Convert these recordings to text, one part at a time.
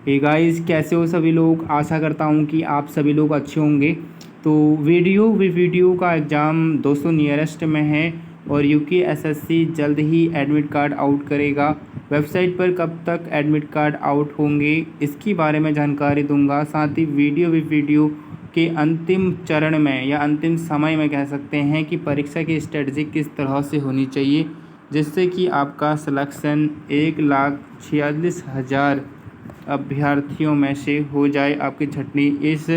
Hey guys, कैसे हो सभी लोग। आशा करता हूँ कि आप सभी लोग अच्छे होंगे। तो वीडियो का एग्ज़ाम दोस्तों नियरेस्ट में है और यूकेएसएससी जल्द ही एडमिट कार्ड आउट करेगा। वेबसाइट पर कब तक एडमिट कार्ड आउट होंगे इसकी बारे में जानकारी दूंगा। साथ ही वीडियो के अंतिम चरण में या अंतिम समय में कह सकते हैं कि परीक्षा की स्ट्रेटजी किस तरह से होनी चाहिए जिससे कि आपका सिलेक्शन 1,46,000 अभ्यर्थियों में से हो जाए, आपकी छटनी इस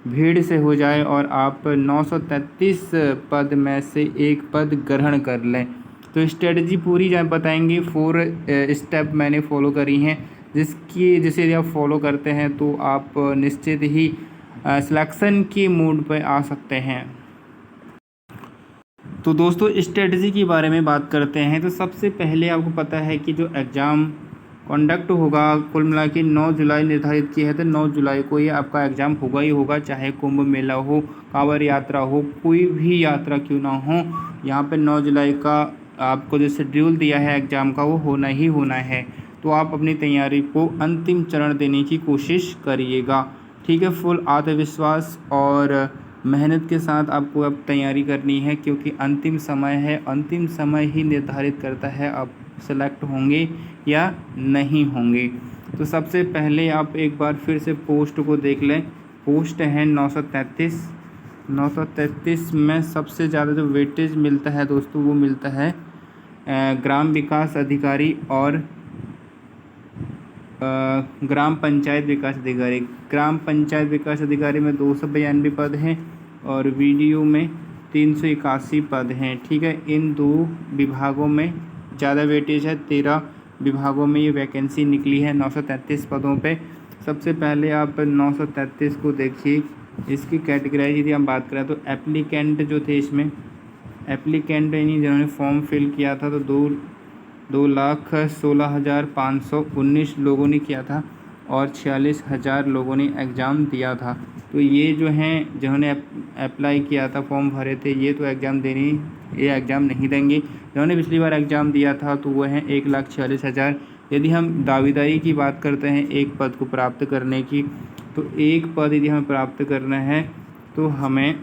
भीड़ से हो जाए और आप 933 पद में से एक पद ग्रहण कर लें। तो स्ट्रेटजी पूरी बताएंगे। 4 स्टेप मैंने फॉलो करी हैं जिसे यदि आप फॉलो करते हैं तो आप निश्चित ही सिलेक्शन के मूड पर आ सकते हैं। तो दोस्तों स्ट्रेटजी के बारे में बात करते हैं। तो सबसे पहले आपको पता है कि जो एग्ज़ाम कंडक्ट होगा कुल मिला के 9 जुलाई निर्धारित की है। तो 9 जुलाई को ये आपका एग्ज़ाम होगा ही होगा, चाहे कुंभ मेला हो, कांवड़ यात्रा हो, कोई भी यात्रा क्यों ना हो। यहाँ पे 9 जुलाई का आपको जो शेड्यूल दिया है एग्ज़ाम का वो होना ही होना है। तो आप अपनी तैयारी को अंतिम चरण देने की कोशिश करिएगा, ठीक है। फुल आत्मविश्वास और मेहनत के साथ आपको अब तैयारी करनी है क्योंकि अंतिम समय है। अंतिम समय ही निर्धारित करता है आप सेलेक्ट होंगे या नहीं होंगे। तो सबसे पहले आप एक बार फिर से पोस्ट को देख लें। पोस्ट है 933 में सबसे ज़्यादा जो वेटेज मिलता है दोस्तों वो मिलता है ग्राम विकास अधिकारी और ग्राम पंचायत विकास अधिकारी। ग्राम पंचायत विकास अधिकारी में 292 पद हैं और वीडियो में 381 पद हैं, ठीक है। इन 2 विभागों में ज़्यादा वेटेज है। 13 विभागों में ये वैकेंसी निकली है 933 पदों पे। सबसे पहले आप 933 को देखिए। इसकी कैटेगराइज यदि हम बात करें तो एप्लीकेंट जो थे इसमें एप्लीकेंट यानी जिन्होंने फॉर्म फिल किया था तो 2,16,519 लोगों ने किया था और 46,000 लोगों ने एग्ज़ाम दिया था। तो ये जो हैं जिन्होंने अप्लाई किया था फॉर्म भरे थे ये तो ये एग्ज़ाम नहीं देंगे। जिन्होंने पिछली बार एग्ज़ाम दिया था तो वो हैं 1,46,000। यदि हम दावेदारी की बात करते हैं एक पद को प्राप्त करने की, तो एक पद यदि हमें प्राप्त करना है तो हमें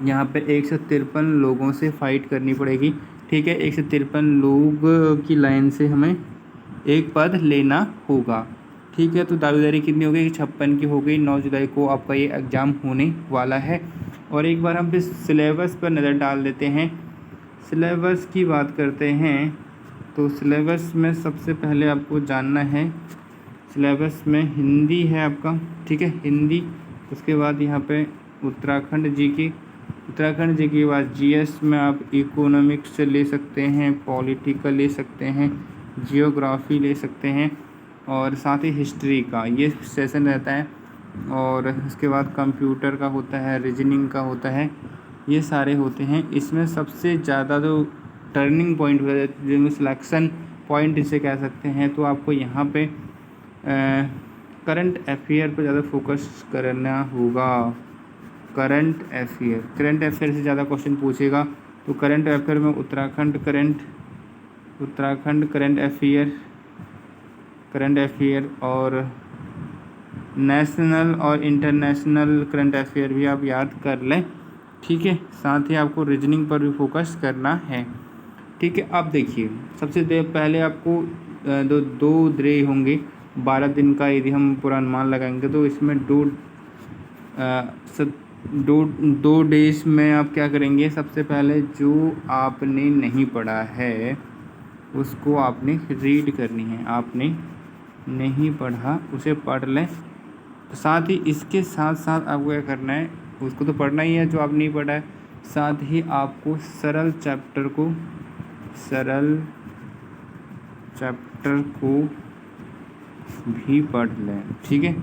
यहाँ पे 153 लोगों से फ़ाइट करनी पड़ेगी, ठीक है। 153 लोग की लाइन से हमें एक पद लेना होगा, ठीक है। तो दावेदारी कितनी हो गई? 56 की हो गई। 9 जुलाई को आपका ये एग्ज़ाम होने वाला है। और एक बार हम फिर सिलेबस पर नज़र डाल देते हैं। सिलेबस की बात करते हैं तो सिलेबस में सबसे पहले आपको जानना है, सिलेबस में हिंदी है आपका, ठीक है, हिंदी। उसके बाद यहाँ पे उत्तराखंड जी के बाद जीएस में आप इकोनॉमिक्स ले सकते हैं, पॉलिटिकल ले सकते हैं, जियोग्राफी ले सकते हैं और साथ ही हिस्ट्री का ये सेशन रहता है। और उसके बाद कंप्यूटर का होता है, रीजनिंग का होता है, ये सारे होते हैं। इसमें सबसे ज़्यादा जो टर्निंग पॉइंट होता है जिसमें सिलेक्शन पॉइंट इसे कह सकते हैं, तो आपको यहाँ पे करंट अफेयर पर ज़्यादा फोकस करना होगा। करंट अफेयर से ज़्यादा क्वेश्चन पूछेगा। तो करंट अफेयर में उत्तराखंड करंट अफेयर और नेशनल और इंटरनेशनल करंट अफेयर भी आप याद कर लें, ठीक है। साथ ही आपको रीजनिंग पर भी फोकस करना है, ठीक है। अब देखिए सबसे पहले आपको दो डे होंगे 12 दिन का। यदि हम पूरा अनुमान लगाएंगे तो इसमें दो डेज में आप क्या करेंगे, सबसे पहले जो आपने नहीं पढ़ा है उसको आपने रीड करनी है। आपने नहीं पढ़ा उसे पढ़ लें। साथ ही इसके साथ साथ आपको क्या करना है, उसको तो पढ़ना ही है जो आप नहीं पढ़ा है, साथ ही आपको सरल चैप्टर को भी पढ़ लें, ठीक है।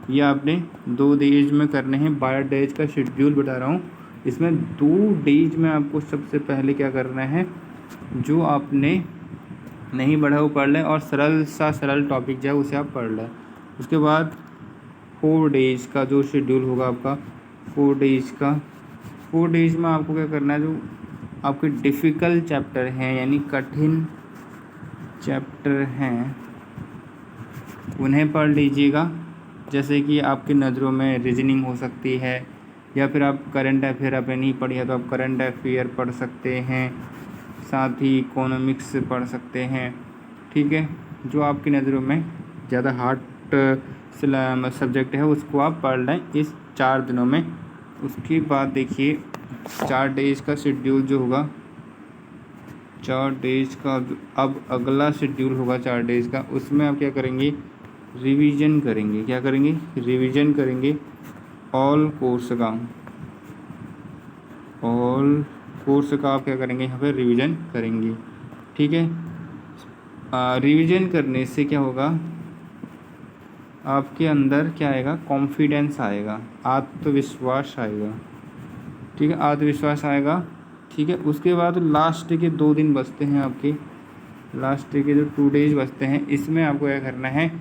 ये आपने 2 डेज में करने हैं। 12 डेज का शेड्यूल बता रहा हूँ। इसमें 2 डेज में आपको सबसे पहले क्या करना है, जो आपने नहीं पढ़ा वो पढ़ लें और सरल टॉपिक जो है उसे आप पढ़ लें। उसके बाद 4 डेज का जो शेड्यूल होगा आपका 4 डेज में आपको क्या करना है, जो आपके डिफ़िकल्ट चैप्टर हैं यानी कठिन चैप्टर हैं उन्हें पढ़ लीजिएगा। जैसे कि आपकी नज़रों में रीजनिंग हो सकती है, या फिर आप करंट अफेयर आपने नहीं पढ़ी है तो आप करंट अफेयर पढ़ सकते हैं, साथ ही इकोनॉमिक्स पढ़ सकते हैं। ठीक है, जो आपकी नज़रों में ज़्यादा हार्ड सब्जेक्ट है उसको आप पढ़ लें इस 4 दिनों में। उसके बाद देखिए 4 डेज का शेड्यूल जो होगा, 4 डेज का अब अगला शेड्यूल होगा 4 डेज का, उसमें आप क्या करेंगे, रिवीजन करेंगे। क्या करेंगे, रिवीजन करेंगे ऑल कोर्स का। ऑल कोर्स का आप क्या करेंगे, यहाँ पे रिवीजन करेंगे। ठीक है, रिवीजन करने से क्या होगा, आपके अंदर क्या आएगा, कॉन्फिडेंस आएगा, आत्मविश्वास आएगा। ठीक है, आत्मविश्वास आएगा। ठीक है, उसके बाद लास्ट के 2 दिन बचते हैं आपके, लास्ट के जो 2 डेज बचते हैं, इसमें आपको क्या करना है,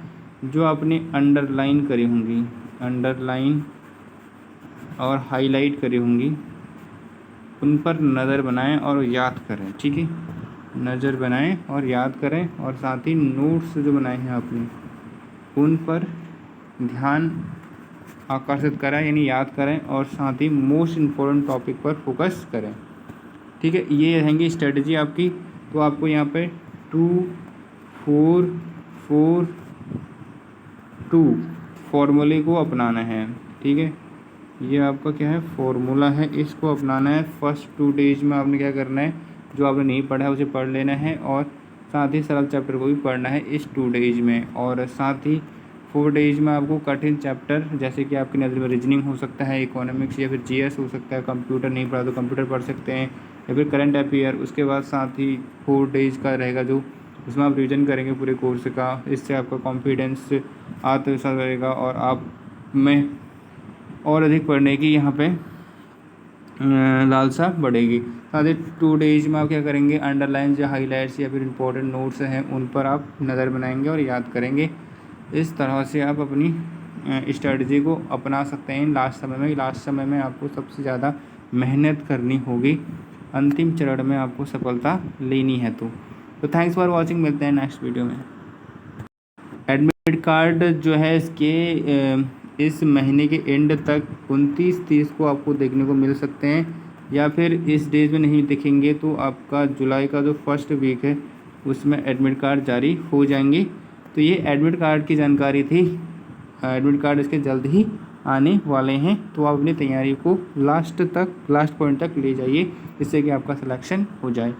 जो आपने अंडरलाइन करी होंगी, अंडरलाइन और हाईलाइट करी होंगी, उन पर नज़र बनाएं और याद करें। ठीक है, नज़र बनाएं और याद करें, और साथ ही नोट्स जो बनाए हैं आपने उन पर ध्यान आकर्षित करें, यानी याद करें, और साथ ही मोस्ट इम्पोर्टेंट टॉपिक पर फोकस करें। ठीक है, ये रहेंगी स्ट्रेटजी आपकी। तो आपको यहाँ पे 2 4 4 2 फॉर्मूले को अपनाना है। ठीक है, ये आपका क्या है, फॉर्मूला है, इसको अपनाना है। फर्स्ट 2 डेज में आपने क्या करना है, जो आपने नहीं पढ़ा है उसे पढ़ लेना है, और साथ ही सरल चैप्टर को भी पढ़ना है इस 2 डेज में। और साथ ही 4 डेज में आपको कठिन चैप्टर, जैसे कि आपकी नज़र में रीजनिंग हो सकता है, इकोनॉमिक्स या फिर जीएस हो सकता है, कंप्यूटर नहीं पढ़ा तो कंप्यूटर पढ़ सकते हैं, या फिर करंट अफेयर। उसके बाद साथ ही 4 डेज का रहेगा जो, उसमें आप रिविजन करेंगे पूरे कोर्स का। इससे आपका कॉन्फिडेंस, आत्मविश्वास रहेगा, और आप में और अधिक पढ़ने की यहाँ पे लालसा बढ़ेगी। साथ ही 2 डेज में आप क्या करेंगे, अंडरलाइंस या हाईलाइट्स या फिर इंपॉर्टेंट नोट्स हैं उन पर आप नज़र बनाएंगे और याद करेंगे। इस तरह से आप अपनी स्ट्रेटजी को अपना सकते हैं लास्ट समय में। लास्ट समय में आपको सबसे ज़्यादा मेहनत करनी होगी, अंतिम चरण में आपको सफलता लेनी है। तो थैंक्स फॉर वॉचिंग, मिलते हैं नेक्स्ट वीडियो में। एडमिट कार्ड जो है इसके इस महीने के एंड तक 29-30 को आपको देखने को मिल सकते हैं, या फिर इस डेज में नहीं दिखेंगे तो आपका जुलाई का जो फर्स्ट वीक है उसमें एडमिट कार्ड जारी हो जाएंगे। तो ये एडमिट कार्ड की जानकारी थी। एडमिट कार्ड इसके जल्द ही आने वाले हैं, तो आप अपनी तैयारी को लास्ट पॉइंट तक ले जाइए, जिससे कि आपका सिलेक्शन हो जाए।